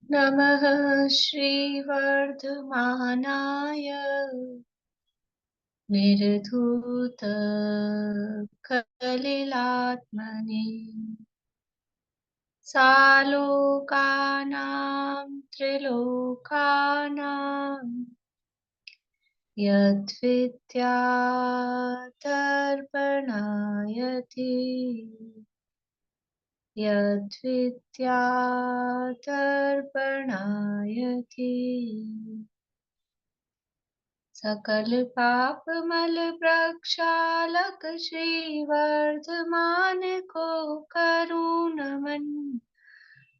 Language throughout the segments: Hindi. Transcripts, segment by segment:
नमः श्रीवर्धमानाय निर्धूतकलिलात्मने सालोकानां त्रिलोकानां यद्विद्यातर्पणायति यद्विद्यातर्पणायति सकल पाप मल प्रक्षालक श्रीवर्धमान को करुण मन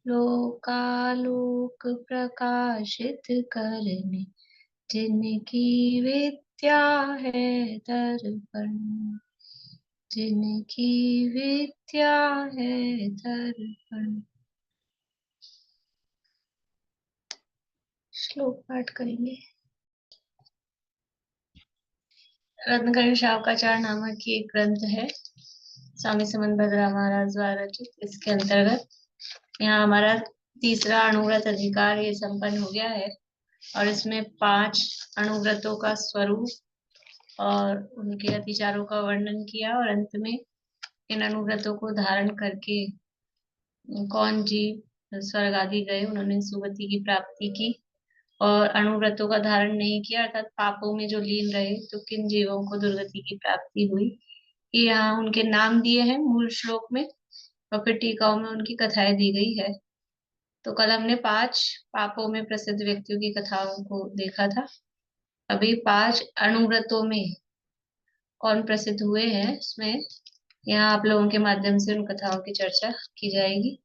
लोकालोक प्रकाशित करने जिनकी विद्या है दर्पण जिनकी विद्या है दर्पण। श्लोक पाठ करेंगे। रत्नकरण शावकाचार्य नामक की एक ग्रंथ है, स्वामी समंत भद्रा महाराज द्वारा रचित। इसके अंतर्गत यहाँ हमारा तीसरा अनुव्रत अधिकार ये संपन्न हो गया है और इसमें 5 अनुव्रतों का स्वरूप और उनके अतिचारों का वर्णन किया और अंत में इन अनुव्रतों को धारण करके कौन जीव स्वर्ग आदि गए, उन्होंने सुगति की प्राप्ति की, और अनुव्रतों का धारण नहीं किया अर्थात पापों में जो लीन रहे तो किन जीवों को दुर्गति की प्राप्ति हुई। ये यहाँ उनके नाम दिए हैं मूल श्लोक में और फिर टीकाओं में उनकी कथाएं दी गई है। तो कल हमने 5 पापों में प्रसिद्ध व्यक्तियों की कथाओं को देखा था। अभी 5 अनुव्रतों में कौन प्रसिद्ध हुए हैं इसमें यहाँ आप लोगों के माध्यम से उन कथाओं की चर्चा की जाएगी।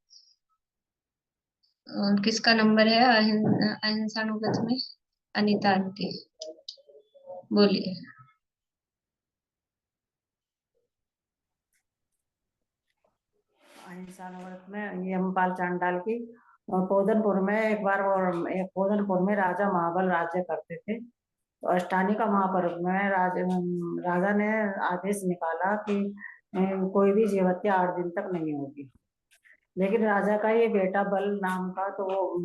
किसका नंबर है अहिंसानुव्रत में? अनिता आंटी बोलिए। अहिंसानुव्रत में यमपाल चांडाल की पोधनपुर में एक बार पोधनपुर में राजा महाबल राज्य करते थे। तो अष्टानी का महापर्व में राजा ने आदेश निकाला कि कोई भी जीवहत्या 8 दिन तक नहीं होगी। लेकिन राजा का ये बेटा बल नाम का, तो वो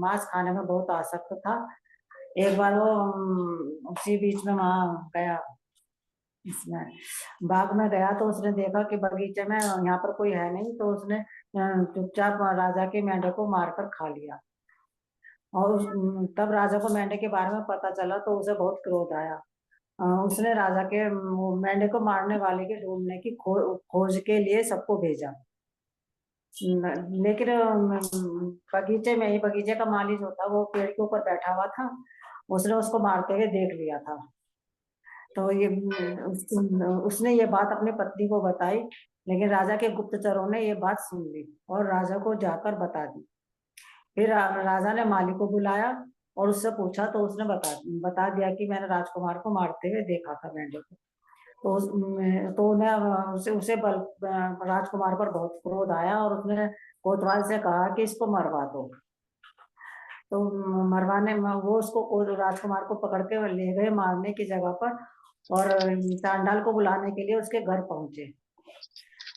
मांस खाने में बहुत आसक्त था। एक बार वो उसी बीच में वहां गया, इसमें बाग में गया, तो उसने देखा कि बगीचे में यहाँ पर कोई है नहीं, तो उसने चुपचाप राजा के मेंढक को मारकर खा लिया। और तब राजा को मेंढक के बारे में पता चला तो उसे बहुत क्रोध आया। उसने राजा के मेंढक को मारने वाले के ढूंढने की खोज के लिए सबको भेजा। लेकिन बगीचे में ही बगीचे का माली जो था वो पेड़ के ऊपर बैठा हुआ था, उसने उसको मारते हुए देख लिया था। तो ये उसने ये बात अपनी पत्नी को बताई, लेकिन राजा के गुप्तचरों ने ये बात सुन ली और राजा को जाकर बता दी। फिर राजा ने माली को बुलाया और उससे पूछा, तो उसने बता दिया कि मैंने राजकुमार को मारते हुए देखा था मेंढक को। तो उन्हें उसे राजकुमार पर बहुत क्रोध आया और उसने कोतवाल से कहा कि इसको मरवा दो। तो मरवाने में वो उसको राजकुमार को पकड़ के ले गए मारने की जगह पर, और चांडाल को बुलाने के लिए उसके घर पहुंचे।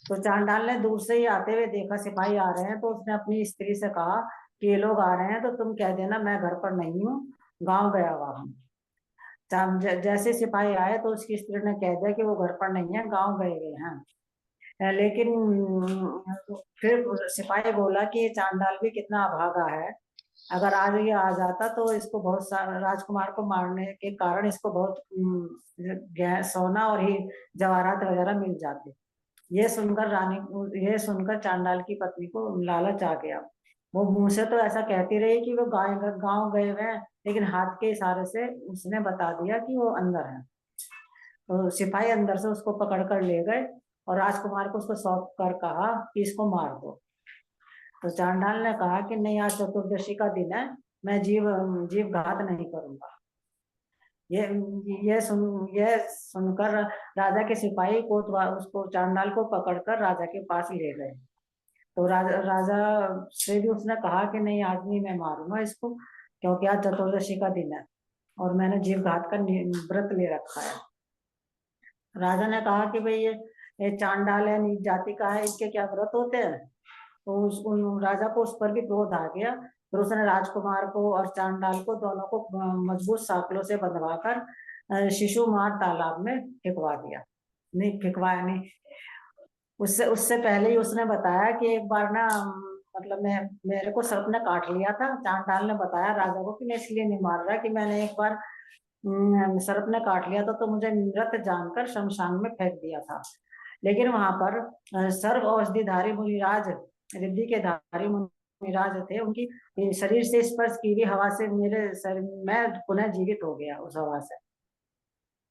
तो चांडाल ने दूर से ही आते हुए देखा सिपाही आ रहे हैं, तो उसने अपनी स्त्री से कहा कि ये लोग आ रहे हैं, तो तुम कह देना मैं घर पर नहीं हूँ, गांव गया हुआ हूँ। जैसे सिपाही आए तो उसकी स्त्री ने कह दिया कि वो घर पर नहीं है, गांव गए हुए हैं। लेकिन फिर सिपाही बोला कि ये चांडाल भी कितना अभागा है, अगर आज ये आ जाता तो इसको बहुत सारा, राजकुमार को मारने के कारण इसको बहुत सोना और ही जवाहरात वगैरह मिल जाते। ये सुनकर चांडाल की पत्नी को लालच आ गया। वो मुंह से तो ऐसा कहती रही कि वो गांव गए हुए हैं, लेकिन हाथ के इशारे से उसने बता दिया कि वो अंदर है। तो सिपाही अंदर से उसको पकड़ कर ले गए और राजकुमार को उसको सौंप कर कहा कि इसको मार दो। तो चांडाल ने कहा कि नहीं, आज चतुर्दशी का दिन है, मैं जीव घात नहीं करूंगा। ये ये सुनकर राजा के सिपाही को उसको चांडाल को पकड़कर राजा के पास ले गए। तो राजा से भी उसने कहा कि नहीं, आज नहीं मैं मारूंगा इसको, क्योंकि आज चतुर्दशी का दिन है और मैंने जीव घात का व्रत ले रखा है। राजा ने कहा कि भाई ये चांडाल है, नीच जाति का है, इसके क्या व्रत होते हैं? तो उन राजा को उस पर भी क्रोध आ गया। फिर उसने राजकुमार को और चांडाल को दोनों को मजबूत साँकलों से बंधवाकर शिशुमार तालाब में फेंकवा दिया। नहीं, फेंकवाया नहीं, उससे उससे पहले ही उसने बताया कि एक बार ना मतलब मैं मेरे को सर्प ने काट लिया था। चांडाल ने बताया राजा को कि मैं इसलिए नहीं मार रहा कि मैंने एक बार सर्प ने काट लिया था तो मुझे मृत जानकर शमशान में फेंक दिया था। लेकिन वहां पर सर्व औषधिधारी मुनिराज, रिद्धि के धारी मुनिराज थे, उनकी शरीर से स्पर्श की हुई हवा से मेरे शरीर में पुनः जीवित हो गया उस हवा से।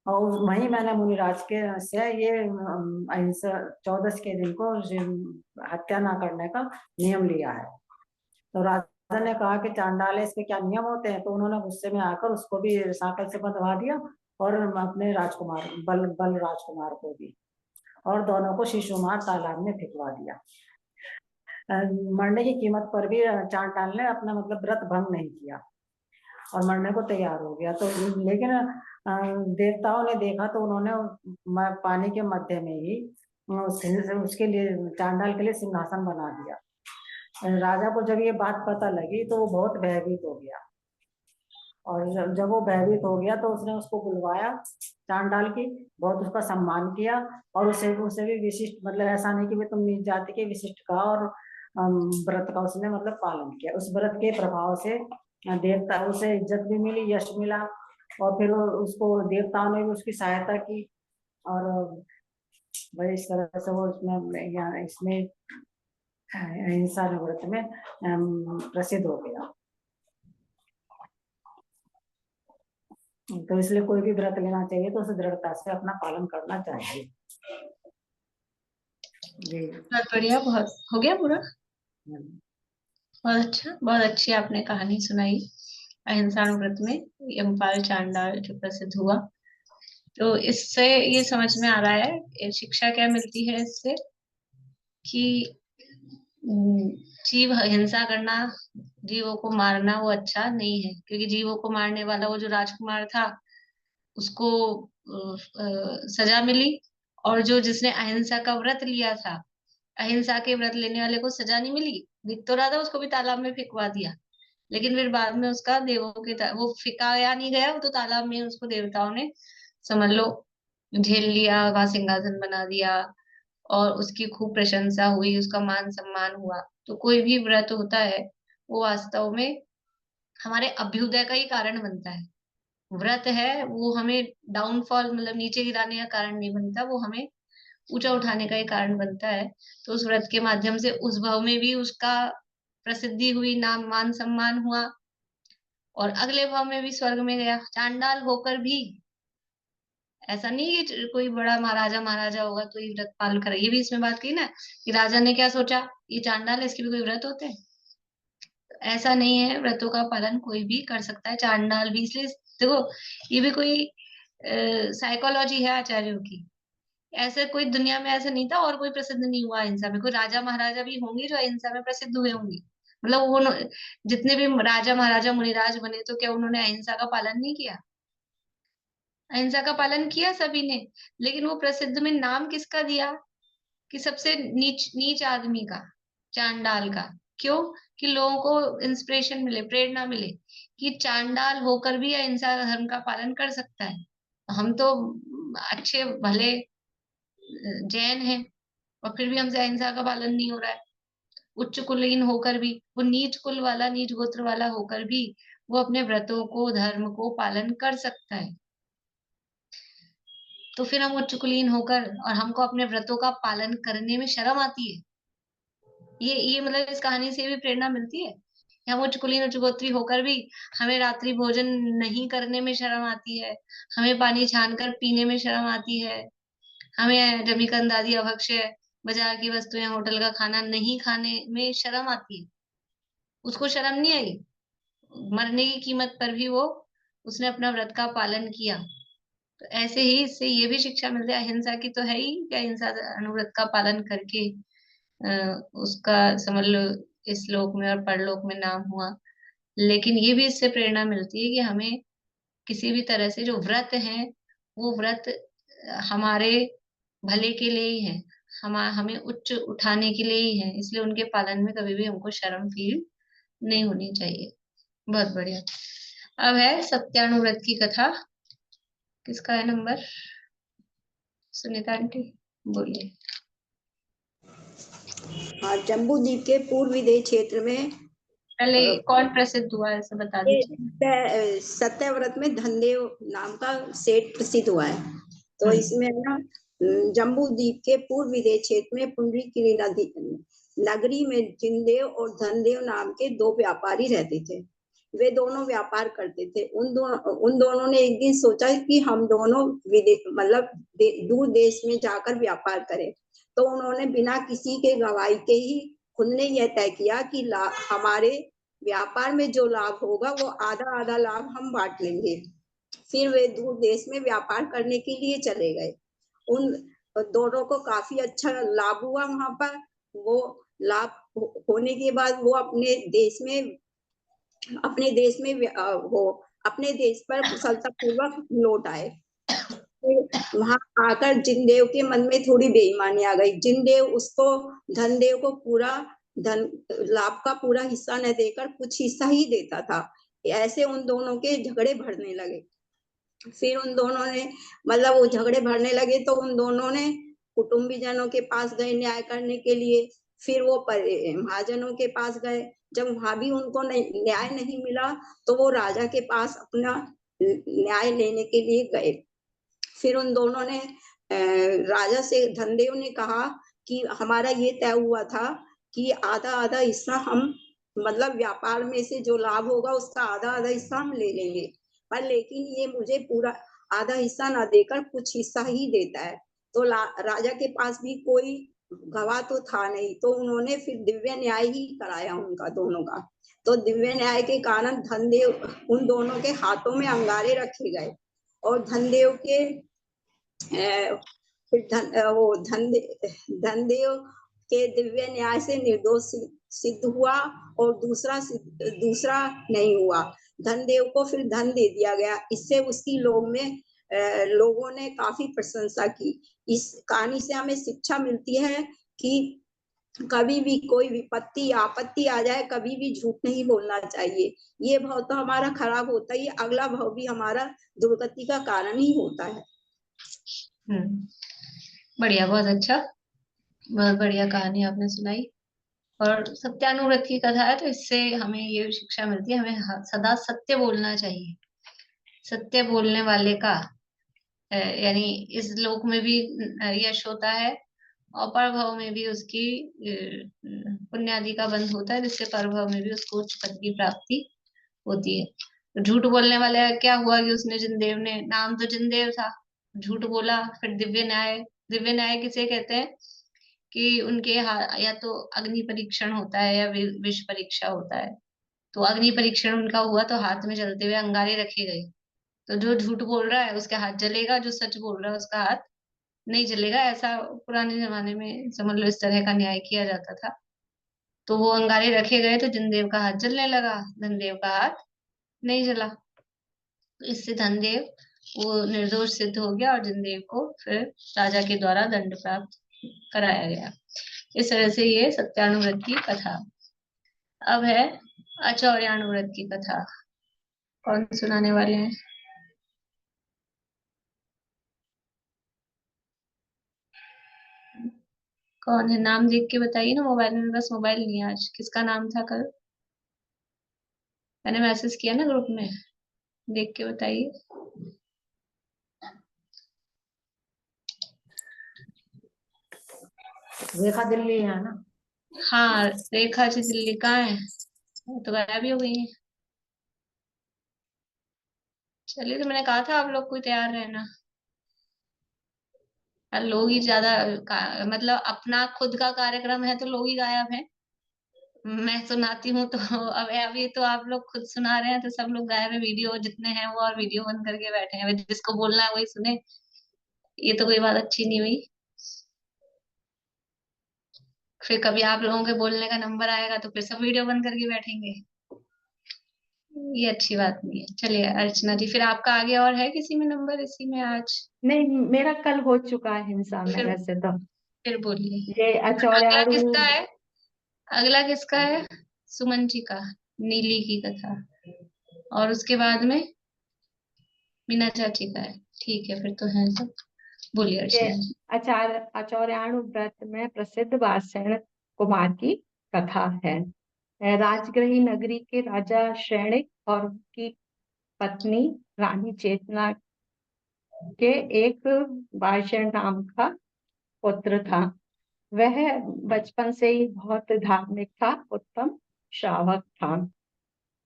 और वहीं मैंने मुनिराज के से ये अहिंसा 14 के दिन को हत्या ना करने का नियम लिया है। तो राजा ने कहा कि चांडाल है, इसके क्या नियम होते हैं? तो उन्होंने गुस्से में आकर उसको भी सांकल से बंधवा दिया और अपने राजकुमार बल राजकुमार को भी, और दोनों को शिशुमार तालाब में फेंकवा दिया। मरने की कीमत पर भी चांडाल ने अपना मतलब व्रत भंग नहीं किया और मरने को तैयार हो गया। तो लेकिन देवताओं ने देखा तो उन्होंने पानी के मध्य में ही उसके लिए, चांडाल के लिए सिंहासन बना दिया। राजा को जब ये बात पता लगी तो वो बहुत भयभीत हो गया, और जब वो भयभीत हो गया तो उसने उसको बुलवाया, चांडाल की बहुत उसका सम्मान किया, और उसे उसे भी विशिष्ट, मतलब ऐसा नहीं कि वे तुम नीच जाति के, विशिष्ट का और व्रत का उसने मतलब पालन किया। उस व्रत के प्रभाव से देवता उसे इज्जत भी मिली, यश मिला, और फिर उसको देवताओं ने भी उसकी सहायता की, और भाई इस तरह से वो इसमें अहिंसा व्रत में प्रसिद्ध हो गया। तो इसलिए कोई भी व्रत लेना चाहिए तो उसे दृढ़ता से अपना पालन करना चाहिए। जी। बहुत बढ़िया, बहुत हो गया पूरा। बहुत अच्छा, बहुत अच्छी आपने कहानी सुनाई अहिंसा व्रत में यमपाल चांडाल जो प्रसिद्ध हुआ। तो इससे ये समझ में आ रहा है, ये शिक्षा क्या मिलती है इससे कि जीव हिंसा करना, जीवों को मारना वो अच्छा नहीं है, क्योंकि जीवों को मारने वाला वो जो राजकुमार था उसको सजा मिली, और जो जिसने अहिंसा का व्रत लिया था, अहिंसा के व्रत लेने वाले को सजा नहीं मिली, दिख तो रहा था, उसको भी तालाब में फेंकवा दिया। लेकिन फिर बाद में उसका देवों के वो फेंकाया नहीं गया, वो तो तालाब में उसको देवताओं ने समझ लो झेल लिया, वहां सिंहासन बना दिया, और उसकी खूब प्रशंसा हुई, उसका मान सम्मान हुआ। तो कोई भी व्रत होता है वो वास्तव में हमारे अभ्युदय का ही कारण बनता है। व्रत है वो हमें डाउनफॉल मतलब नीचे गिराने का कारण नहीं बनता, वो हमें ऊंचा उठाने का ही कारण बनता है। तो उस व्रत के माध्यम से उस भाव में भी उसका प्रसिद्धि हुई, नाम मान सम्मान हुआ, और अगले भाव में भी स्वर्ग में गया। चांडाल होकर भी ऐसा नहीं कि कोई बड़ा महाराजा महाराजा होगा तो ये व्रत पालन करे, ये भी इसमें बात की ना कि राजा ने क्या सोचा, ये चांडाल है, इसके भी कोई व्रत होते हैं? ऐसा नहीं है, व्रतों का पालन कोई भी कर सकता है, चांडाल भी। इसलिए देखो, ये भी कोई साइकोलॉजी है आचार्यों की। ऐसे कोई दुनिया में ऐसा नहीं था और कोई प्रसिद्ध नहीं हुआ अहिंसा में, कोई राजा महाराजा भी होंगे जो अहिंसा में प्रसिद्ध हुए होंगे। मतलब वो जितने भी राजा महाराजा मुनिराज बने तो क्या उन्होंने अहिंसा का पालन नहीं किया? अहिंसा का पालन किया सभी ने। लेकिन वो प्रसिद्ध में नाम किसका दिया? कि सबसे नीच नीच आदमी का, चांडाल का। क्यों? कि लोगों को इंस्पिरेशन मिले, प्रेरणा मिले कि चांडाल होकर भी अहिंसा धर्म का पालन कर सकता है। हम तो अच्छे भले जैन हैं और फिर भी हमसे अहिंसा का पालन नहीं हो रहा है। उच्च कुलीन होकर भी, वो नीच कुल वाला, नीच गोत्र वाला होकर भी वो अपने व्रतों को, धर्म को पालन कर सकता है। तो फिर हम उच्च कुलीन होकर और हमको अपने व्रतों का पालन करने में शर्म आती है। ये मतलब इस कहानी से भी प्रेरणा मिलती है कि हम उच्च कुलीन उच्च गोत्री होकर भी हमें रात्रि भोजन नहीं करने में शर्म आती है, हमें पानी छान कर पीने में शर्म आती है, हमें जमीकंद आदि अभक्ष्य बाजार की वस्तुएं, होटल का खाना नहीं खाने में शर्म आती है। उसको शर्म नहीं आई, मरने की कीमत पर भी वो उसने अपना व्रत का पालन किया। तो ऐसे ही इससे ये भी शिक्षा मिलती है, अहिंसा की तो है ही कि अहिंसा अनुव्रत का पालन करके उसका समझ लो इस लोक में और परलोक में नाम हुआ। लेकिन ये भी इससे प्रेरणा मिलती है कि हमें किसी भी तरह से जो व्रत है वो व्रत हमारे भले के लिए ही है, हमें उच्च उठाने के लिए ही है, इसलिए उनके पालन में कभी भी हमको शर्म फील नहीं होनी चाहिए। बहुत बढ़िया। अब है सत्यानुव्रत की कथा। किसका है नंबर? सुनीता आंटी बोलिए। हाँ, जम्बू द्वीप के पूर्व विदेश क्षेत्र में पहले कौन प्रसिद्ध हुआ है ऐसा बता दीजिए। सत्यव्रत में धनदेव नाम का सेठ प्रसिद्ध हुआ है। तो इसमें ना जम्बू द्वीप के पूर्व विदेश क्षेत्र में पुंडरीगिरी नगरी में जिनदेव और धनदेव नाम के दो व्यापारी रहते थे। वे दोनों व्यापार करते थे। उन दोनों ने एक दिन सोचा कि हम दोनों मतलब दूर देश में जाकर व्यापार करें। तो उन्होंने बिना किसी के गवाही के ही खुद ने यह तय किया कि हमारे व्यापार में जो लाभ होगा वो आधा आधा लाभ हम बांट लेंगे। फिर वे दूर देश में व्यापार करने के लिए चले गए। उन दोनों को काफी अच्छा लाभ हुआ वहां पर। वो लाभ होने के बाद वो अपने देश पर कुशलतापूर्वक लौट आए। वहां आकर जिनदेव के मन में थोड़ी बेईमानी आ गई। जिनदेव उसको धनदेव को पूरा धन लाभ का पूरा हिस्सा न देकर कुछ हिस्सा ही देता था। ऐसे उन दोनों के झगड़े बढ़ने लगे। फिर उन दोनों ने मतलब वो झगड़े बढ़ने लगे तो उन दोनों ने कुटुंबीजनों के पास गए न्याय करने के लिए। फिर वो महाजनों के पास गए। जब वहां भी उनको न्याय नहीं मिला तो वो राजा के पास अपना न्याय लेने के लिए गए। फिर उन दोनों ने राजा से धनदेव ने कहा कि हमारा ये तय हुआ था कि आधा आधा हिस्सा हम मतलब व्यापार में से जो लाभ होगा उसका आधा आधा हिस्सा हम ले लेंगे, पर लेकिन ये मुझे पूरा आधा हिस्सा ना देकर कुछ हिस्सा ही देता है। तो राजा के पास भी कोई गवाह तो था नहीं, तो उन्होंने फिर दिव्य न्याय ही कराया उनका दोनों का। तो दिव्य न्याय के कारण धनदेव उन दोनों के हाथों में अंगारे रखे गए और धनदेव के धनदेव के दिव्य न्याय से निर्दोष सिद्ध हुआ और दूसरा नहीं हुआ। धनदेव को फिर धन दे दिया गया। इससे उसकी लोगों ने काफी प्रशंसा की। इस कहानी से हमें शिक्षा मिलती है कि कभी भी कोई विपत्ति आपत्ति आ जाए कभी भी झूठ नहीं बोलना चाहिए। ये भाव तो हमारा खराब होता ही, अगला भाव भी हमारा दुर्गति का कारण ही होता है। बढ़िया, बहुत अच्छा, बहुत बढ़िया कहानी आपने सुनाई। और सत्यानुव्रत की कथा है तो इससे हमें ये शिक्षा मिलती है, हमें सदा सत्य बोलना चाहिए। सत्य बोलने वाले का यानी इस लोक में भी यश होता है और परभव में भी उसकी पुण्यादि का बंध होता है, जिससे परभव में भी उसको उच्च पद की प्राप्ति होती है। तो झूठ बोलने वाले का क्या हुआ कि उसने जिनदेव ने, नाम तो जिनदेव था, झूठ बोला। फिर दिव्य न्याय किसे कहते हैं कि उनके या तो अग्नि परीक्षण होता है या विष परीक्षा होता है। तो अग्नि परीक्षण उनका हुआ तो हाथ में जलते हुए अंगारे रखे गए। तो जो झूठ बोल रहा है उसका हाथ जलेगा, जो सच बोल रहा है उसका हाथ नहीं जलेगा। ऐसा पुराने जमाने में समझ लो इस तरह का न्याय किया जाता था। तो वो अंगारे रखे गए तो जिनदेव का हाथ जलने लगा, धनदेव का हाथ नहीं जला। तो इससे धनदेव वो निर्दोष सिद्ध हो गया और जिनदेव को फिर राजा के द्वारा दंड प्राप्त कराया गया। इस तरह से ये सत्यानुव्रत की कथा। अब है अचौर्यानुव्रत की कथा। कौन सुनाने वाले हैं? कौन है? नाम देख के बताइए ना, मोबाइल में बस मोबाइल नहीं है आज। किसका नाम था कल? मैंने मैसेज किया ना ग्रुप में, देख के बताइए। रेखा दिल्ली है ना? हाँ, रेखा जी दिल्ली कहाँ है? तो गायब ही हो गई है। चलिए, तो मैंने कहा था आप लोग कोई तैयार रहना। लोग ही ज्यादा मतलब अपना खुद का कार्यक्रम है तो लोग ही गायब है। मैं सुनाती हूँ तो अब अभी तो आप लोग खुद सुना रहे हैं तो सब लोग गायब है। वीडियो जितने हैं वो और वीडियो बंद करके बैठे हैं। जिसको बोलना है वही सुने। ये तो कोई बात अच्छी नहीं हुई। फिर कभी आप लोगों के बोलने का नंबर आएगा तो फिर सब वीडियो बंद करके बैठेंगे। ये अच्छी बात नहीं है। चलिए अर्चना जी, फिर आपका आगे और है किसी में नंबर इसी में आज? नहीं, मेरा कल हो चुका है हिंसा में फिर वैसे तो। फिर बोलिए। ये अगला अचौर्याणु किसका है? अगला किसका है? सुमन जी का, नीली की कथा। और उसके बाद में मीना चाची का है। ठीक है, फिर तो है सब। बोलिए ये अर्चना जी। अचौर्याणु व्रत में प्रसिद्ध वार्ष्णेय कुमार की कथा है। राजगृही नगरी के राजा श्रेणिक और उनकी पत्नी रानी चेतना के एक वार्ष्णेय नाम का पुत्र था। वह बचपन से ही बहुत धार्मिक था, उत्तम श्रावक था।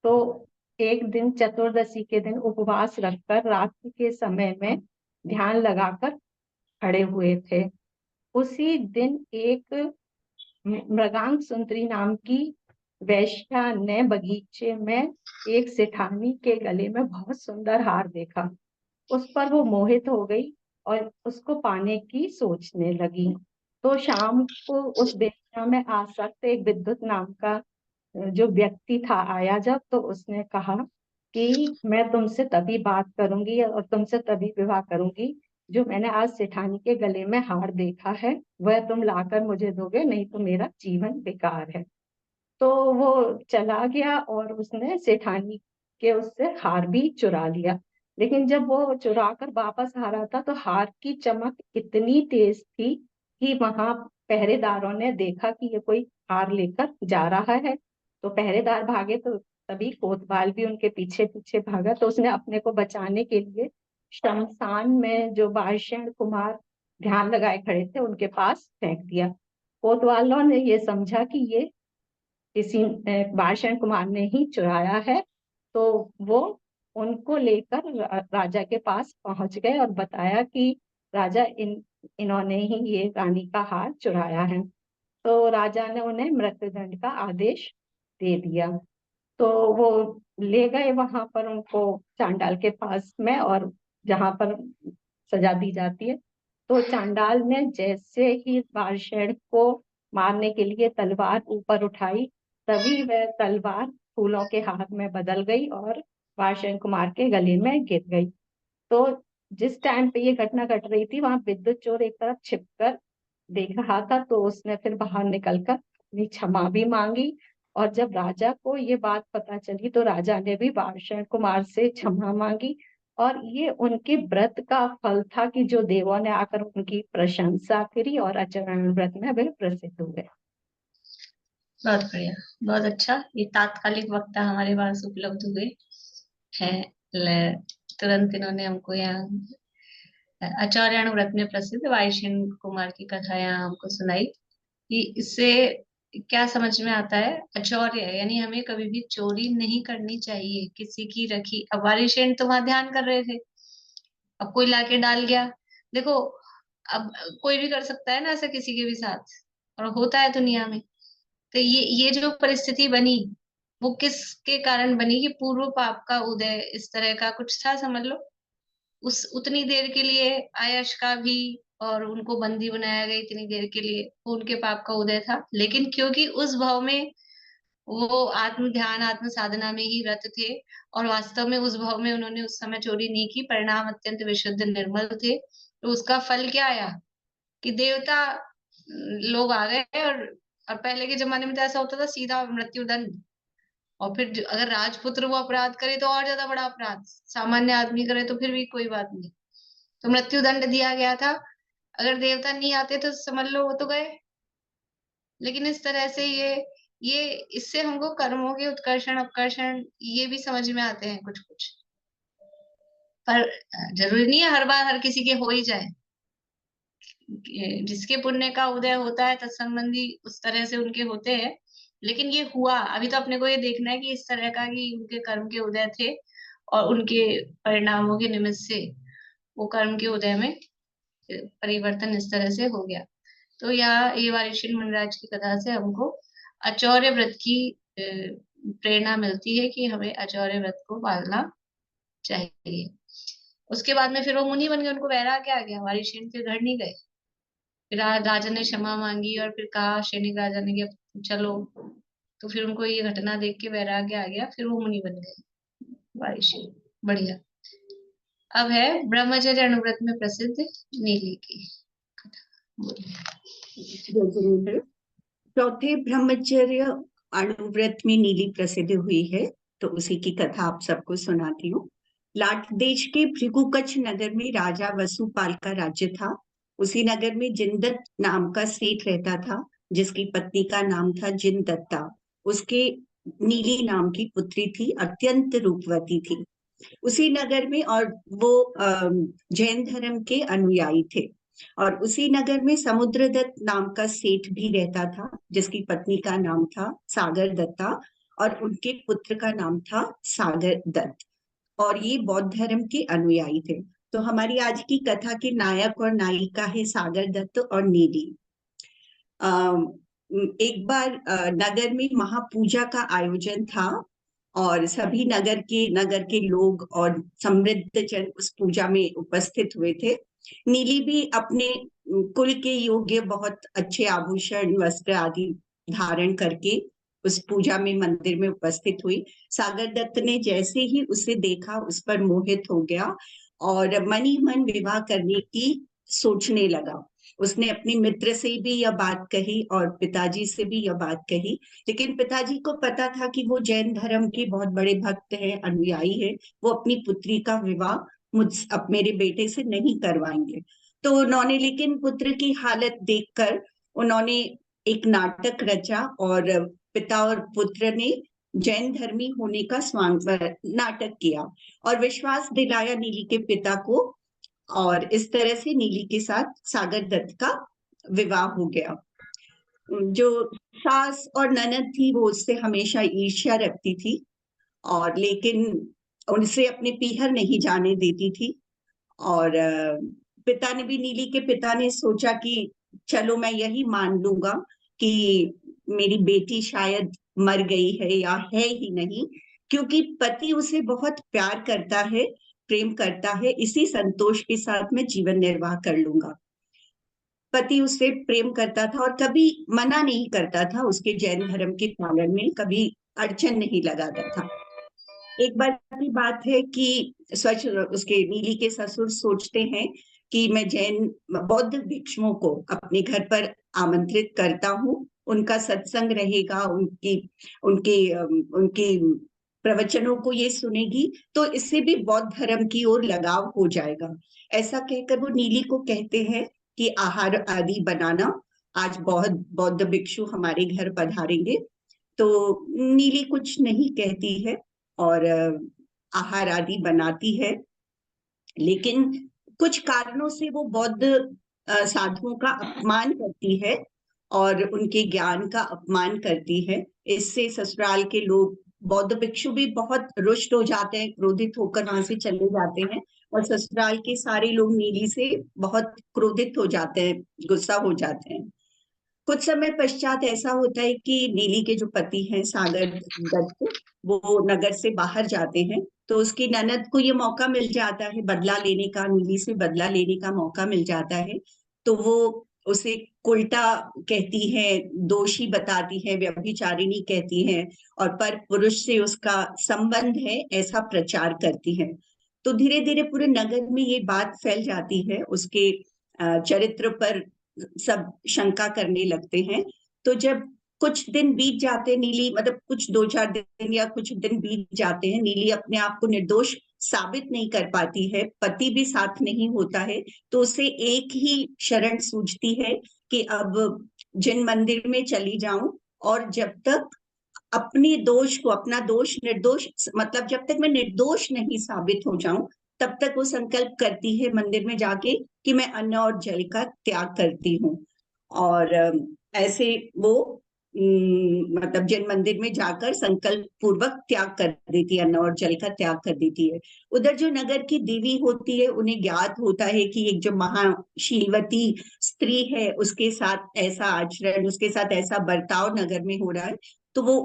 तो एक दिन चतुर्दशी के दिन उपवास रखकर रात्रि के समय में ध्यान लगाकर खड़े हुए थे। उसी दिन एक मृगांक सुंदरी नाम की वैश्या ने बगीचे में एक सेठानी के गले में बहुत सुंदर हार देखा। उस पर वो मोहित हो गई और उसको पाने की सोचने लगी। तो शाम को उस वेश्या में आसक्त एक विद्युत नाम का जो व्यक्ति था आया जब, तो उसने कहा कि मैं तुमसे तभी बात करूंगी और तुमसे तभी विवाह करूंगी जो मैंने आज सेठानी के गले में हार देखा है वह तुम लाकर मुझे दोगे, नहीं तो मेरा जीवन बेकार है। तो वो चला गया और उसने सेठानी के उससे हार भी चुरा लिया। लेकिन जब वो चुरा कर वापस आ रहा था तो हार की चमक इतनी तेज थी कि वहां पहरेदारों ने देखा कि ये कोई हार लेकर जा रहा है। तो पहरेदार भागे तो तभी कोतवाल भी उनके पीछे पीछे भागा। तो उसने अपने को बचाने के लिए शमशान में जो वार्ष्णेय कुमार ध्यान लगाए खड़े थे उनके पास फेंक दिया। कोतवालों ने ये समझा कि ये किसी वार्ष्णेय कुमार ने ही चुराया है। तो वो उनको लेकर राजा के पास पहुंच गए और बताया कि राजा इन्होंने ही ये रानी का हार चुराया है। तो राजा ने उन्हें मृत्युदंड का आदेश दे दिया। तो वो ले गए वहां पर उनको चांडाल के पास में, और जहां पर सजा दी जाती है। तो चांडाल ने जैसे ही वार्ष्णेय को मारने के लिए तलवार ऊपर उठाई, तभी वह तलवार फूलों के हाथ में बदल गई और वार्ष्णेय कुमार के गले में गिर गई। तो जिस टाइम पे ये घटना घट रही थी वहां विद्युत चोर एक तरफ छिपकर देख रहा था। तो उसने फिर बाहर निकलकर अपनी क्षमा भी मांगी। और जब राजा को ये बात पता चली तो राजा ने भी वार्ष्णेय कुमार से क्षमा मांगी। और ये उनके व्रत का फल था कि जो देवों ने आकर उनकी प्रशंसा करी और आचरण व्रत में वे प्रसिद्ध हुए। बहुत बढ़िया, बहुत अच्छा। ये तात्कालिक वक्ता हमारे पास उपलब्ध हुए हैं। तुरंत इन्होंने हमको यहाँ आचार्याण व्रत में प्रसिद्ध वार्ष्णेय कुमार की कथा यहाँ हमको सुनाई। कि इससे क्या समझ में आता है? अचौर्य यानी हमें कभी भी चोरी नहीं करनी चाहिए किसी की रखी। अब वारिशेन तो वहां ध्यान कर रहे थे, अब कोई लाके डाल गया। देखो, अब कोई भी कर सकता है ना ऐसा किसी के भी साथ, और होता है दुनिया में। तो ये जो परिस्थिति बनी वो किसके कारण बनी? कि पूर्व पाप का उदय इस तरह का कुछ था, समझ लो। उस उतनी देर के लिए आयश का भी, और उनको बंदी बनाया गया इतनी देर के लिए, वो उनके पाप का उदय था। लेकिन क्योंकि उस भाव में वो आत्म ध्यान आत्म साधना में ही रत थे, और वास्तव में उस भाव में उन्होंने उस समय चोरी नहीं की, परिणाम अत्यंत विशुद्ध निर्मल थे। तो उसका फल क्या आया? कि देवता लोग आ गए, और पहले के जमाने में तो ऐसा होता था सीधा मृत्युदंड। और फिर अगर राजपुत्र वो अपराध करे तो और ज्यादा बड़ा अपराध, सामान्य आदमी करे तो फिर भी कोई बात नहीं, तो मृत्युदंड दिया गया था। अगर देवता नहीं आते तो समझ लो वो तो गए। लेकिन इस तरह से ये इससे हमको कर्मों के उत्कर्षण अपकर्षण ये भी समझ में आते हैं कुछ कुछ। पर जरूरी नहीं है हर बार हर किसी के हो ही जाए। जिसके पुण्य का उदय होता है तत्संबंधी उस तरह से उनके होते हैं। लेकिन ये हुआ, अभी तो अपने को ये देखना है कि इस तरह का कि उनके कर्म के उदय थे, और उनके परिणामों के निमित्त से वो कर्म के उदय में परिवर्तन इस तरह से हो गया। तो यहाँ ये वारिशीन मुनिराज की कथा से हमको अचौर्य व्रत की प्रेरणा मिलती है कि हमें अचौर्य व्रत को पालना चाहिए। उसके बाद में फिर वो मुनि बन गए, उनको वैराग्य आ गया, वारिशीन फिर घर नहीं गए। फिर राजा ने क्षमा मांगी और फिर कहा सैनिक राजा ने कि अब चलो। तो फिर उनको ये घटना देख के वैराग्य आ गया, फिर वो मुनि बन गए वारिशीन। बढ़िया। अब है ब्रह्मचर्य अनुव्रत में प्रसिद्ध नीली की कथा। बोलिए। चौथे ब्रह्मचर्य अणुव्रत में नीली प्रसिद्ध हुई है, तो उसी की कथा आप सबको सुनाती हूँ। लाट देश के भृगुकच्छ नगर में राजा वसुपाल का राज्य था। उसी नगर में जिनदत्त नाम का सेठ रहता था, जिसकी पत्नी का नाम था जिनदत्ता। उसके नीली नाम की पुत्री थी, अत्यंत रूपवती थी उसी नगर में, और वो जैन धर्म के अनुयायी थे। और उसी नगर में समुद्रदत्त नाम का सेठ भी रहता था, जिसकी पत्नी का नाम था सागर दत्ता और उनके पुत्र का नाम था सागर दत्त, और ये बौद्ध धर्म के अनुयायी थे। तो हमारी आज की कथा के नायक और नायिका है सागर दत्त और नीली। एक बार नगर में महापूजा का आयोजन था और सभी नगर के लोग और समृद्ध जन उस पूजा में उपस्थित हुए थे। नीली भी अपने कुल के योग्य बहुत अच्छे आभूषण वस्त्र आदि धारण करके उस पूजा में मंदिर में उपस्थित हुई। सागर दत्त ने जैसे ही उसे देखा उस पर मोहित हो गया और मन ही मन विवाह करने की सोचने लगा। उसने अपने मित्र से भी यह बात कही और पिताजी से भी यह बात कही, लेकिन पिताजी को पता था कि वो जैन धर्म के बहुत बड़े भक्त हैं, अनुयायी हैं, वो अपनी पुत्री का विवाह मेरे बेटे से नहीं करवाएंगे। तो उन्होंने, लेकिन पुत्र की हालत देखकर उन्होंने एक नाटक रचा और पिता और पुत्र ने जैन धर्मी होने का नाटक किया और विश्वास दिलाया नीली के पिता को, और इस तरह से नीली के साथ सागर दत्त का विवाह हो गया। जो सास और ननद थी वो उससे हमेशा ईर्ष्या रखती थी, और लेकिन उनसे अपने पीहर नहीं जाने देती थी। और पिता ने भी, नीली के पिता ने सोचा कि चलो मैं यही मान लूंगा कि मेरी बेटी शायद मर गई है या है ही नहीं, क्योंकि पति उसे बहुत प्यार करता है, प्रेम करता है, इसी संतोष के साथ मैं जीवन निर्वाह कर लूंगा। पति उससे प्रेम करता था और कभी मना नहीं करता था, उसके जैन धर्म के पालन में कभी अड़चन नहीं लगाता था। एक बार की बात है कि उसके नीली के ससुर सोचते हैं कि मैं जैन बौद्ध भिक्षुओं को अपने घर पर आमंत्रित करता हूँ, उनका सत्संग रहेगा, उनके प्रवचनों को ये सुनेगी, तो इससे भी बौद्ध धर्म की ओर लगाव हो जाएगा। ऐसा कहकर वो नीली को कहते हैं कि आहार आदि बनाना, आज बहुत बौद्ध भिक्षु हमारे घर पधारेंगे। तो नीली कुछ नहीं कहती है और आहार आदि बनाती है, लेकिन कुछ कारणों से वो बौद्ध साधुओं का अपमान करती है और उनके ज्ञान का अपमान करती है। इससे ससुराल के लोग, बौद्ध भिक्षु भी बहुत रुष्ट हो जाते हैं, क्रोधित होकर वहां से चले जाते हैं, और ससुराल के सारे लोग नीली से बहुत क्रोधित हो जाते हैं, गुस्सा हो जाते हैं। कुछ समय पश्चात ऐसा होता है कि नीली के जो पति हैं सागर दत्त, वो नगर से बाहर जाते हैं, तो उसकी ननद को ये मौका मिल जाता है बदला लेने का, नीली से बदला लेने का मौका मिल जाता है। तो वो उसे उल्टा कहती है, दोषी बताती है, व्यभिचारिणी कहती है और पर पुरुष से उसका संबंध है ऐसा प्रचार करती है। तो धीरे धीरे पूरे नगर में ये बात फैल जाती है, उसके चरित्र पर सब शंका करने लगते हैं। तो जब कुछ दिन बीत जाते, नीली मतलब कुछ 2-4 दिन या कुछ दिन बीत जाते हैं, नीली अपने आप को निर्दोष साबित नहीं कर पाती है, पति भी साथ नहीं होता है, तो उसे एक ही शरण सूझती है कि अब जिन मंदिर में चली जाऊं और जब तक अपने दोष को, अपना दोष निर्दोष, मतलब जब तक मैं निर्दोष नहीं साबित हो जाऊं, तब तक वो संकल्प करती है मंदिर में जाके कि मैं अन्न और जल का त्याग करती हूँ। और ऐसे वो मतलब जिन मंदिर में जाकर संकल्प पूर्वक त्याग कर देती है, अन्न और जल का त्याग कर देती है। उधर जो नगर की देवी होती है, उन्हें ज्ञात होता है कि एक जो महाशीलवती स्त्री है उसके साथ ऐसा आचरण, उसके साथ ऐसा बर्ताव नगर में हो रहा है। तो वो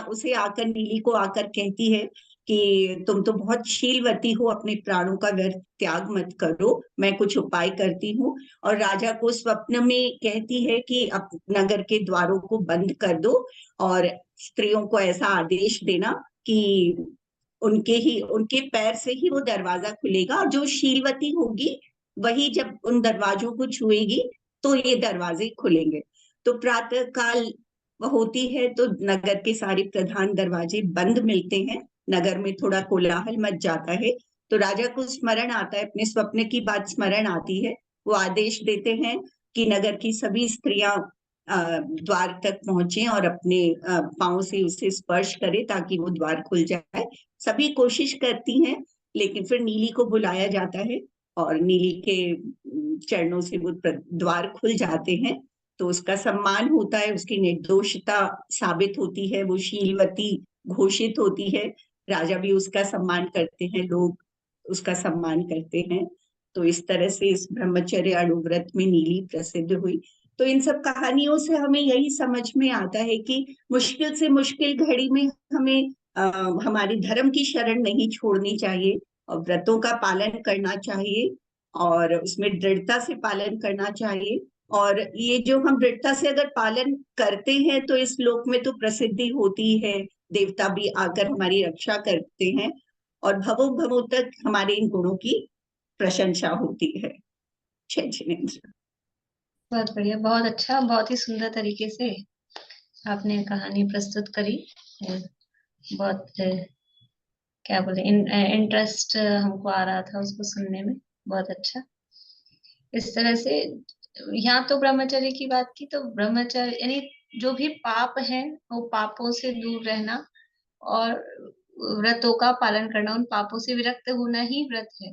उसे आकर, नीली को आकर कहती है कि तुम तो बहुत शीलवती हो, अपने प्राणों का व्यर्थ त्याग मत करो, मैं कुछ उपाय करती हूँ। और राजा को स्वप्न में कहती है कि अब नगर के द्वारों को बंद कर दो और स्त्रियों को ऐसा आदेश देना कि उनके पैर से ही वो दरवाजा खुलेगा, और जो शीलवती होगी वही जब उन दरवाजों को छुएगी तो ये दरवाजे खुलेंगे। तो प्रातः काल होती है तो नगर के सारे प्रधान दरवाजे बंद मिलते हैं, नगर में थोड़ा कोलाहल मच जाता है। तो राजा को स्मरण आता है, अपने स्वप्न की बात स्मरण आती है। वो आदेश देते हैं कि नगर की सभी स्त्रियां द्वार तक पहुंचे और अपने पांव से उसे स्पर्श करे ताकि वो द्वार खुल जाए। सभी कोशिश करती हैं, लेकिन फिर नीली को बुलाया जाता है और नीली के चरणों से वो द्वार खुल जाते हैं। तो उसका सम्मान होता है, उसकी निर्दोषता साबित होती है, वो शीलवती घोषित होती है। राजा भी उसका सम्मान करते हैं, लोग उसका सम्मान करते हैं। तो इस तरह से इस ब्रह्मचर्य अणुव्रत में नीली प्रसिद्ध हुई। तो इन सब कहानियों से हमें यही समझ में आता है कि मुश्किल से मुश्किल घड़ी में हमें हमारे धर्म की शरण नहीं छोड़नी चाहिए और व्रतों का पालन करना चाहिए और उसमें दृढ़ता से पालन करना चाहिए। और ये जो हम दृढ़ता से अगर पालन करते हैं तो इस लोक में तो प्रसिद्धि होती है, देवता भी आकर हमारी रक्षा करते हैं और भवो भवो तक हमारे इन गुणों की प्रशंसा होती है। जय जिनेन्द्र। बहुत बढ़िया, बहुत अच्छा, बहुत ही सुंदर तरीके से आपने कहानी प्रस्तुत करी। बहुत क्या बोले, इंटरेस्ट हमको आ रहा था उसको सुनने में। बहुत अच्छा। इस तरह से यहाँ तो ब्रह्मचर्य की बात की, तो ब्रह्मचर्य यानी जो भी पाप है वो पापों से दूर रहना और व्रतों का पालन करना, उन पापों से विरक्त होना ही व्रत है।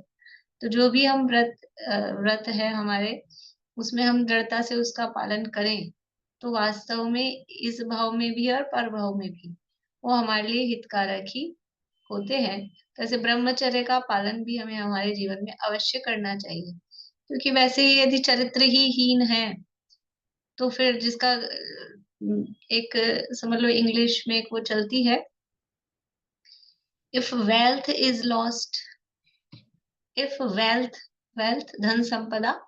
तो जो भी हम व्रत है हमारे, उसमें हम दृढ़ता से उसका पालन करें तो वास्तव में इस भाव में भी और पर भाव में भी वो हमारे लिए हितकारक ही होते हैं। तो ऐसे ब्रह्मचर्य का पालन भी हमें हमारे जीवन में अवश्य करना चाहिए, क्योंकि वैसे ही यदि चरित्र ही हीन है तो फिर जिसका एक समझ लो इंग्लिश में एक वो चलती है, if wealth is lost, if wealth धन संपदा,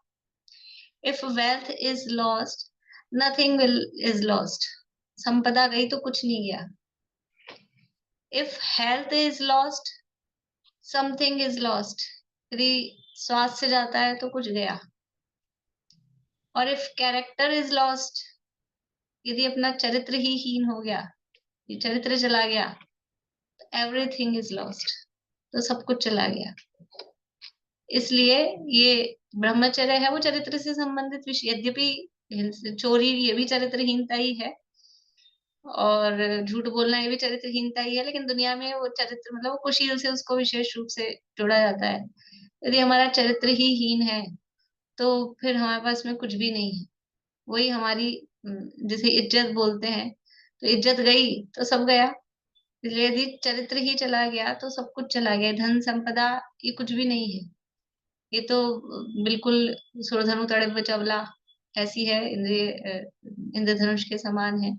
if wealth is lost nothing will is lost. संपदा गई तो कुछ नहीं गया। If health is lost something is lost. यदि स्वास्थ्य जाता है तो कुछ गया। और इफ कैरेक्टर इज लॉस्ट, यदि अपना चरित्र ही हीन हो गया, ये चरित्र चला गया, एवरीथिंग इज लॉस्ट, तो सब कुछ चला गया। इसलिए ये ब्रह्मचर्य है वो चरित्र से संबंधित विषय, यद्यपि चोरी ये भी चरित्रहीनता ही है और झूठ बोलना ये भी चरित्रहीनता ही है, लेकिन दुनिया में वो चरित्र मतलब वो कुशील से उसको विशेष रूप से जोड़ा जाता है। यदि हमारा चरित्र ही हीन है तो फिर हमारे पास में कुछ भी नहीं है। वही हमारी जैसे इज्जत बोलते हैं, तो इज्जत गई तो सब गया। इसलिए यदि चरित्र ही चला गया तो सब कुछ चला गया। धन संपदा ये कुछ भी नहीं है, ये तो बिल्कुल सुरधनु तड़े बचवला ऐसी है, इंद्रधनुष के समान है।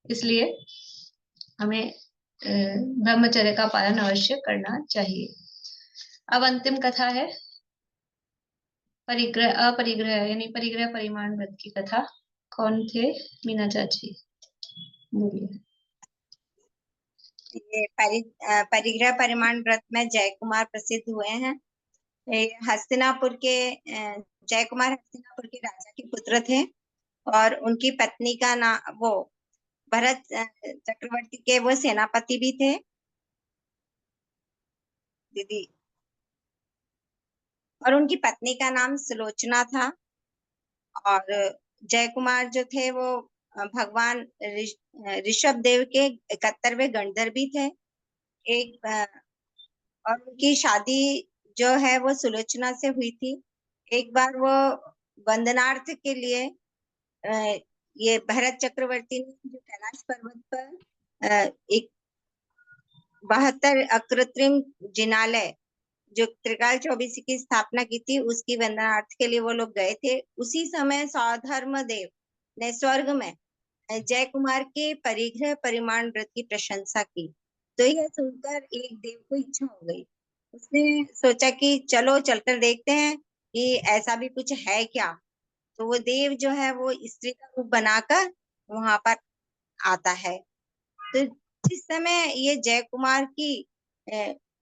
इसलिए हमें ब्रह्मचर्य का पालन अवश्य करना चाहिए। अब अंतिम कथा है परिग्रह अपरिग्रह यानी परिग्रह परिमाण व्रत की कथा। कौन थे? मीना चाची बोलिए। ये परिग्रह परिमाण व्रत में जय कुमार प्रसिद्ध हुए हैं। हस्तिनापुर के जय कुमार हस्तिनापुर के राजा के पुत्र थे और उनकी पत्नी का नाम वो भरत चक्रवर्ती के वो सेनापति भी थे दीदी, और उनकी पत्नी का नाम सुलोचना था। और जय कुमार जो थे वो भगवान ऋषभ देव के 71वें गणधर भी थे। एक और उनकी शादी जो है वो सुलोचना से हुई थी। एक बार वो वंदनार्थ के लिए ये भरत चक्रवर्ती ने जो कैलाश पर्वत पर एक 72 अकृत्रिम जिनालय जो त्रिकाल चौबीसी की स्थापना की थी, उसकी वंदनार्थ के लिए वो लोग गए थे। उसी समय सौधर्म देव ने स्वर्ग में जय कुमार के परिग्रह परिमाण व्रत की प्रशंसा की। तो यह सुनकर एक देव को इच्छा हो गई। उसने सोचा कि चलो चलकर देखते हैं कि ऐसा भी कुछ है क्या। तो वो देव जो है वो स्त्री का रूप बनाकर वहां पर आता है। तो जिस समय ये जय कुमार की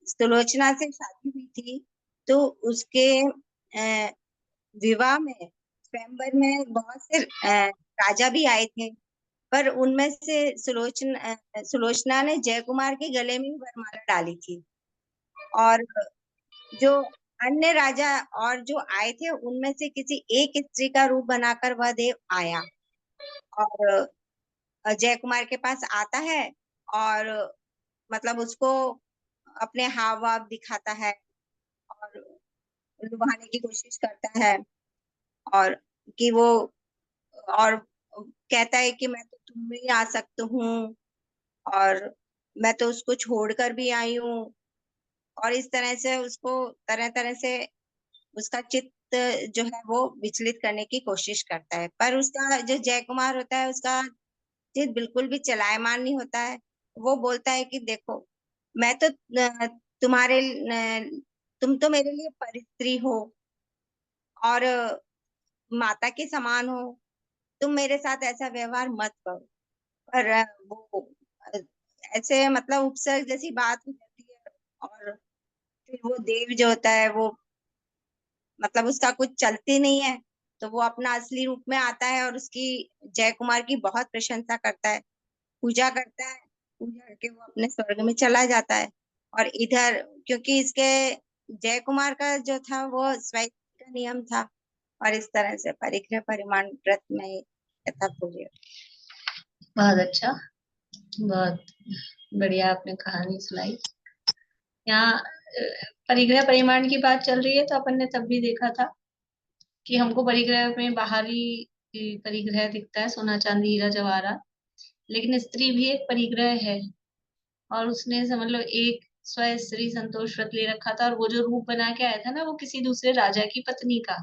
सुलोचना से शादी हुई थी, तो उसके विवाह में स्वयंवर में बहुत से राजा भी आए थे, पर उनमें से सुलोचना ने जय कुमार के गले में वरमाला डाली थी। और जो अन्य राजा और जो आए थे उनमें से किसी एक स्त्री का रूप बनाकर वह देव आया और जय कुमार के पास आता है और मतलब उसको अपने हाव भाव दिखाता है और लुभाने की कोशिश करता है और कि वो और कहता है कि मैं तो तुम में ही आ सकता हूँ और मैं तो उसको छोड़कर भी आई हूँ। और इस तरह से उसको तरह तरह से उसका चित्त जो है वो विचलित करने की कोशिश करता है, पर उसका जो जय कुमार होता है उसका चित्त बिल्कुल भी चलायमान नहीं होता है। वो बोलता है कि देखो, मैं तो तुम्हारे तुम तो मेरे लिए परिस्त्री हो और माता के समान हो, तुम मेरे साथ ऐसा व्यवहार मत करो। पर वो अ, ऐसे मतलब उपसर्ग जैसी बात हो जाती है और फिर वो देव जो होता है वो मतलब उसका कुछ चलती नहीं है, तो वो अपना असली रूप में आता है और उसकी जय कुमार की बहुत प्रशंसा करता है, पूजा करता है, पूजा करके वो अपने स्वर्ग में चला जाता है। और इधर क्योंकि इसके जय कुमार का जो था वो स्वैच्छिक का नियम था और इस तरह से परिग्रह परिमाण व्रत में यथा पूज्य। बहुत अच्छा, बहुत बढ़िया आपने कहानी सुनाई। यहाँ परिग्रह परिमाण की बात चल रही है, तो अपन ने तब भी देखा था कि हमको परिग्रह में बाहरी परिग्रह दिखता है, सोना चांदी हीरा जवाहरात, लेकिन स्त्री भी एक परिग्रह है। और उसने समझ लो एक स्व स्त्री संतोष व्रत ले रखा था, और वो जो रूप बना के आया था ना, वो किसी दूसरे राजा की पत्नी का,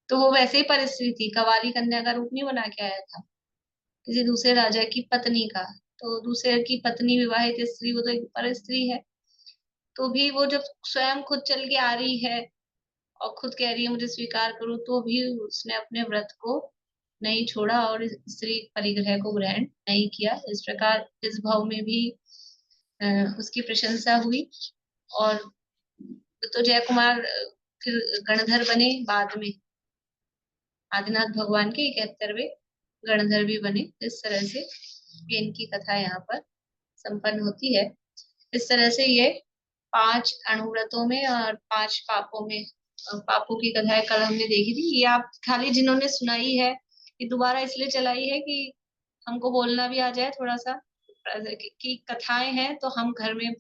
तो वो वैसे ही परस्त्री थी, कवाली कन्या का रूप नहीं बना के आया था, किसी दूसरे राजा की पत्नी का। तो दूसरे की पत्नी विवाहित स्त्री, वो तो एक परस्त्री है। तो भी वो जब स्वयं खुद चल के आ रही है और खुद कह रही है मुझे स्वीकार करो, तो भी उसने अपने व्रत को नहीं छोड़ा और इस स्त्री परिग्रह को ग्रहण नहीं किया। इस प्रकार इस भाव में भी उसकी प्रशंसा हुई। और तो जय कुमार फिर गणधर बने बाद में, आदिनाथ भगवान के 71वें गणधर भी बने। इस तरह से इनकी कथा यहाँ पर संपन्न होती है। इस तरह से ये 5 अणुव्रतों में और 5 पापों में, पापों की कथाएं कल हमने देखी थी। ये आप खाली जिन्होंने सुनाई है, ये दोबारा इसलिए चलाई है कि हमको बोलना भी आ जाए थोड़ा सा, कि कथाएं हैं तो हम घर में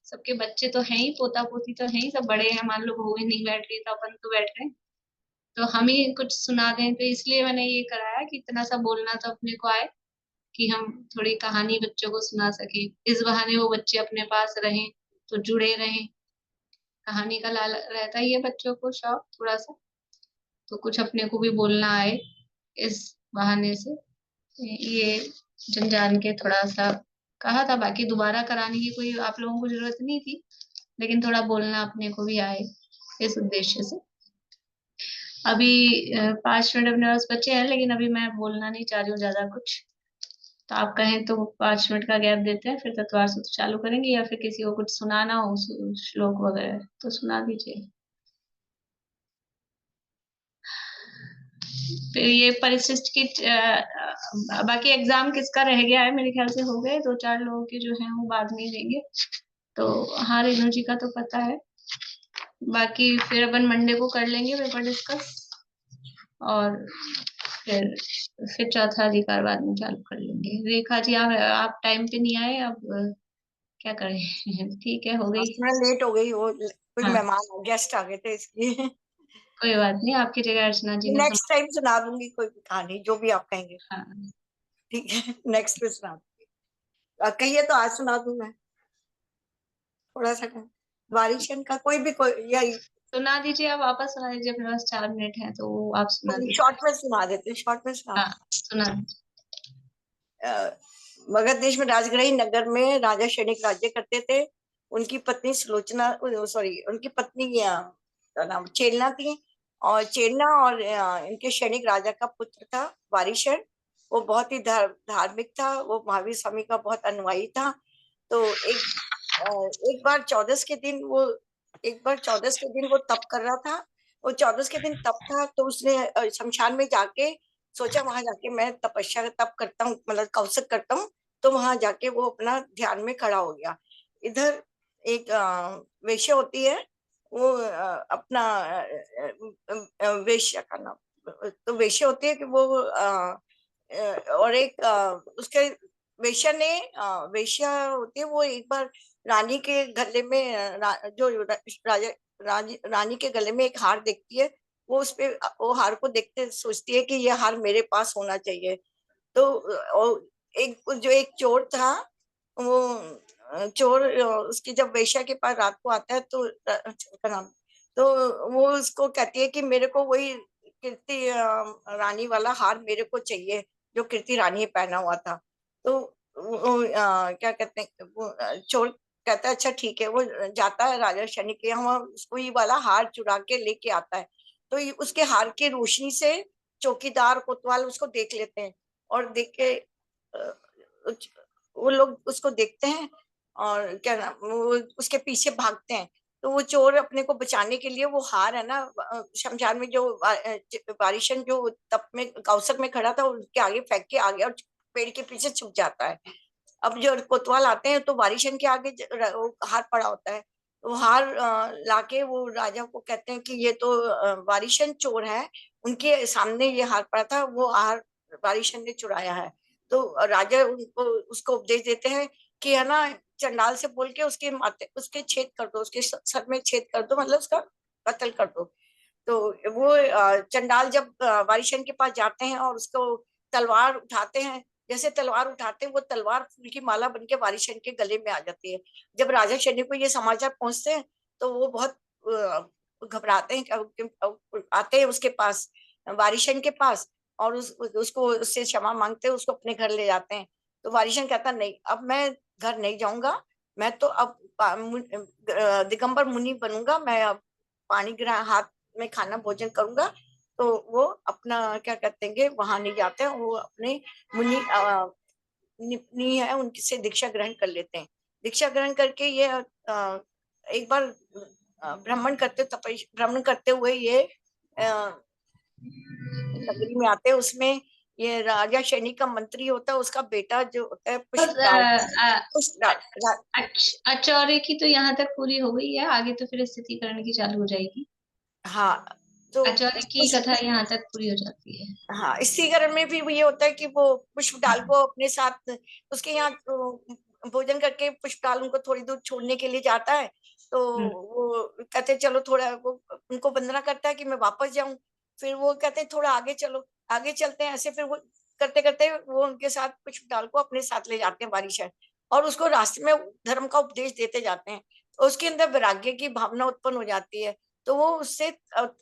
सबके बच्चे तो हैं ही, पोता पोती तो हैं ही, सब बड़े हैं, मान लो बहुएं नहीं बैठ रही तो अपन तो बैठ रहे हैं, तो हम ही कुछ सुना दें। तो इसलिए मैंने ये कराया कि इतना सा बोलना तो अपने को आए कि हम थोड़ी कहानी बच्चों को सुना सके। इस बहाने वो बच्चे अपने पास रहें, तो जुड़े रहें। कहानी का लाल रहता ही है बच्चों को शौक थोड़ा सा, तो कुछ अपने को भी बोलना आए इस बहाने से। ये जन जान के थोड़ा सा कहा था, बाकी दोबारा कराने की कोई आप लोगों को जरूरत नहीं थी, लेकिन थोड़ा बोलना अपने को भी आए इस उद्देश्य से। अभी 5 मिनट अपने पास बचे हैं, लेकिन अभी मैं बोलना नहीं चाह रही हूँ ज्यादा कुछ, तो आप कहें तो 5 मिनट का गैप देते हैं, फिर तत्वार सूत्र चालू करेंगे, या फिर किसी को कुछ सुनाना हो श्लोक वगैरह तो सुना दीजिए। फिर ये परिशिष्ट की बाकी एग्जाम किसका रह गया है, मेरे ख्याल से हो गए, 2-4 लोगों के जो हैं वो बाद में देंगे। तो हाँ, रेणु जी का तो पता है, बाकी फिर अपन मंडे को कर लेंगे पेपर डिस्कस, और फिर चौथा अधिकार बाद में चालू कर लेंगे। रेखा जी आप टाइम पे नहीं आए, अब क्या करें ठीक है, हो गई। मैं लेट हो गई, वो कोई हाँ, मेहमान गेस्ट आ गए थे इसलिए। कोई बात नहीं, आपकी जगह अर्चना जी ने नेक्स्ट टाइम सुना दूंगी कोई भी कहानी जो भी आप कहेंगे। हाँ, ठीक है, नेक्स्ट पे सुना दूंगी। कहिए तो आज सुना दूं मैं थोड़ा सा वारिशन का, कोई भी कोई, या सुना दीजिए, आप वापस सुना दीजिए, अपने पास 4 मिनट है तो वो आप सुना दीजिए। शॉर्ट में सुना देते, शॉर्ट में सुना। हाँ, सुना दीजिए। मगध देश में राजगृही नगर में राजा सैनिक राज्य करते थे। उनकी पत्नी सुलोचना, सॉरी, उनकी पत्नी क्या नाम, चेलना थी। और चेलना और इनके सैनिक राजा का पुत्र था वारिशण। वो बहुत ही धार्मिक था, वो महावीर स्वामी का बहुत अनुयायी था। तो एक बार चौदस के दिन वो तप कर रहा था। वो 14 के दिन तप था, तो उसने शमशान में जाके सोचा वहां जाके मैं तपस्या तप करता हूँ, मतलब कौशक करता हूँ। तो वहां जाके वो अपना ध्यान में खड़ा हो गया। इधर एक वेश्या होती है, वो अपना वेश्या का नाम, तो वेश्या होती है कि वो और एक उसके वेश्या होती है, वो एक बार रानी के गले में जो राजा रानी के गले में एक हार देखती है। वो उस पे वो हार को देखते सोचती है कि ये हार मेरे पास होना चाहिए। तो एक चोर था, वो चोर उसकी जब वेश्या के पास रात को आता है, तो चोर का नाम, तो वो उसको कहती है कि मेरे को वही कीर्ति रानी वाला हार मेरे को चाहिए, जो कीर्ति रानी पहना हुआ था। तो क्या कहते हैं, वो चोर कहता है अच्छा ठीक है। वो जाता है राजा शनि के यहाँ, उसको ये वाला हार चुरा के लेके आता है। तो उसके हार की रोशनी से चौकीदार कोतवाल उसको देख लेते हैं, और देख के वो लोग उसको देखते हैं और क्या नाम, वो उसके पीछे भागते हैं। तो वो चोर अपने को बचाने के लिए वो हार है ना, शमशान में जो वारिशन जो तप में कौशक में खड़ा था, उसके आगे फेंक के आ गया और पेड़ के पीछे छुप जाता है। अब जो कोतवाल आते हैं तो वारिशन के आगे वो हार पड़ा होता है। वो हार लाके वो राजा को कहते हैं कि ये तो वारिशन चोर है, उनके सामने ये हार पड़ा था, वो हार वारिशन ने चुराया है। तो राजा उनको उसको उपदेश देते हैं कि है ना, चंडाल से बोल के उसके माथे उसके छेद कर दो, उसके सर में छेद कर दो, मतलब उसका कत्ल कर दो। तो वो चंडाल जब वारिशन के पास जाते हैं और उसको तलवार उठाते हैं, जैसे तलवार उठाते हैं वो तलवार फूल की माला बन के वारिशन के गले में आ जाती है। जब राजा शनि को ये समाचार पहुंचते हैं तो वो बहुत घबराते हैं, आते हैं उसके पास, वारिशन के पास, और उसको उससे क्षमा मांगते हैं, उसको अपने घर ले जाते हैं। तो वारिशन कहता नहीं, अब मैं घर नहीं जाऊंगा, मैं तो अब दिगंबर मुनि बनूंगा, मैं अब पानी ग्रहण हाथ में खाना भोजन करूंगा। तो वो अपना क्या कहते हैं वहां नहीं जाते हैं, वो अपने मुनि मुनि है उनसे दीक्षा ग्रहण कर लेते हैं। दीक्षा ग्रहण करके ये एक बार भ्रमण करते हुए ये नगरी में आते हैं। उसमें ये राजा शनि का मंत्री होता है, उसका बेटा जो होता है पुष्पलाल। आचार्य की तो यहाँ तक पूरी हो गई है, आगे तो फिर स्थितिकरण की चालू हो जाएगी। हाँ, तो आचार्य की कथा यहाँ तक पूरी हो जाती है। हाँ, स्त्रीकरण में भी ये होता है कि वो पुष्पलाल को अपने साथ उसके यहाँ भोजन करके पुष्पलाल उनको थोड़ी दूर छोड़ने के लिए जाता है। तो वो कहते चलो थोड़ा, वो उनको वंदना करता है कि मैं वापस जाऊं। फिर वो कहते थोड़ा आगे चलो, आगे चलते हैं। ऐसे फिर वो करते करते वो उनके साथ पुष्पलाल को अपने साथ ले जाते हैं वारिशर, और उसको रास्ते में धर्म का उपदेश देते जाते हैं। उसके अंदर वैराग्य की भावना उत्पन्न हो जाती है, तो वो उससे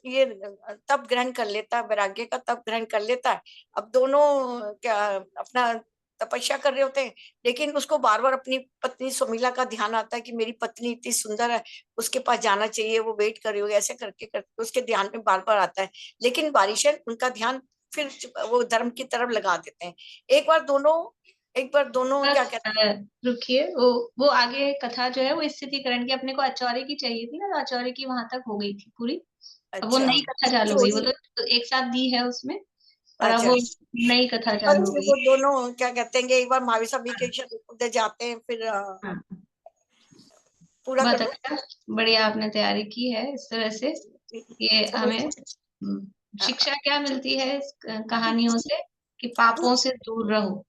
ये तप ग्रहण कर लेता है, वैराग्य का तप ग्रहण कर लेता है। अब दोनों क्या अपना तपस्या कर रहे होते हैं, लेकिन उसको बार बार अपनी पत्नी सुमीला का ध्यान आता है कि मेरी पत्नी इतनी सुंदर है, उसके पास जाना चाहिए, वो वेट कर रही होगी। ऐसे करके करके उसके ध्यान में बार बार आता है, लेकिन वारिशन उनका ध्यान फिर वो धर्म की तरफ लगा देते हैं। एक बार दोनों क्या कहते हैं, रुकिए, वो आगे कथा जो है वो स्थितिकरण की, अपने को आचार्य की चाहिए थी ना, तो आचार्य की वहां तक हो गई थी पूरी। अब वो अच्छा नई कथा चालू हो गई, वो तो एक साथ दी है उसमें, और अब अच्छा, वो नई कथा और चालू हो फिर गई। वो दोनों क्या कहते हैं, एक बार महावीर स्वामी के उधर जाते हैं, फिर हाँ, पूरा बहुत कर दो। अच्छा, बढ़िया आपने तैयारी की है। इस तरह से ये चलो, हमें शिक्षा क्या मिलती है इस कहानियों से, कि पापों से दूर रहो,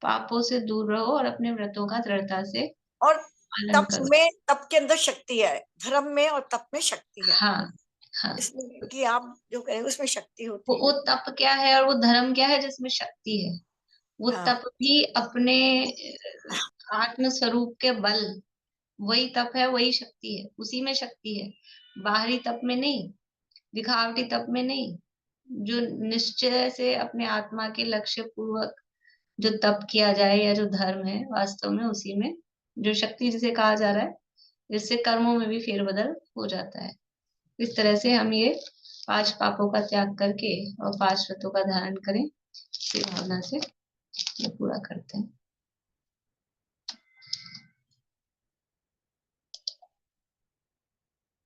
पापों से दूर रहो और अपने व्रतों का दृढ़ता से और पालन करो। तप के अंदर शक्ति है, धर्म में और तप में शक्ति है, हाँ हाँ, इसमें कि आप जो करेंगे उसमें शक्ति होती वो है। तप क्या है और वो धर्म क्या है जिसमें शक्ति है। वो हाँ तप भी अपने आत्म स्वरूप के बल, वही तप है, वही शक्ति है, उसी में शक्ति है, बाहरी तप में नहीं, दिखावटी तप में नहीं। जो निश्चय से अपने आत्मा के लक्ष्य पूर्वक जो तप किया जाए या जो धर्म है वास्तव में, उसी में जो शक्ति जिसे कहा जा रहा है, जिससे कर्मों में भी फेरबदल हो जाता है। इस तरह से हम ये 5 पापों का त्याग करके और 5 व्रतों का धारण करें, इसी भावना से ये पूरा करते हैं।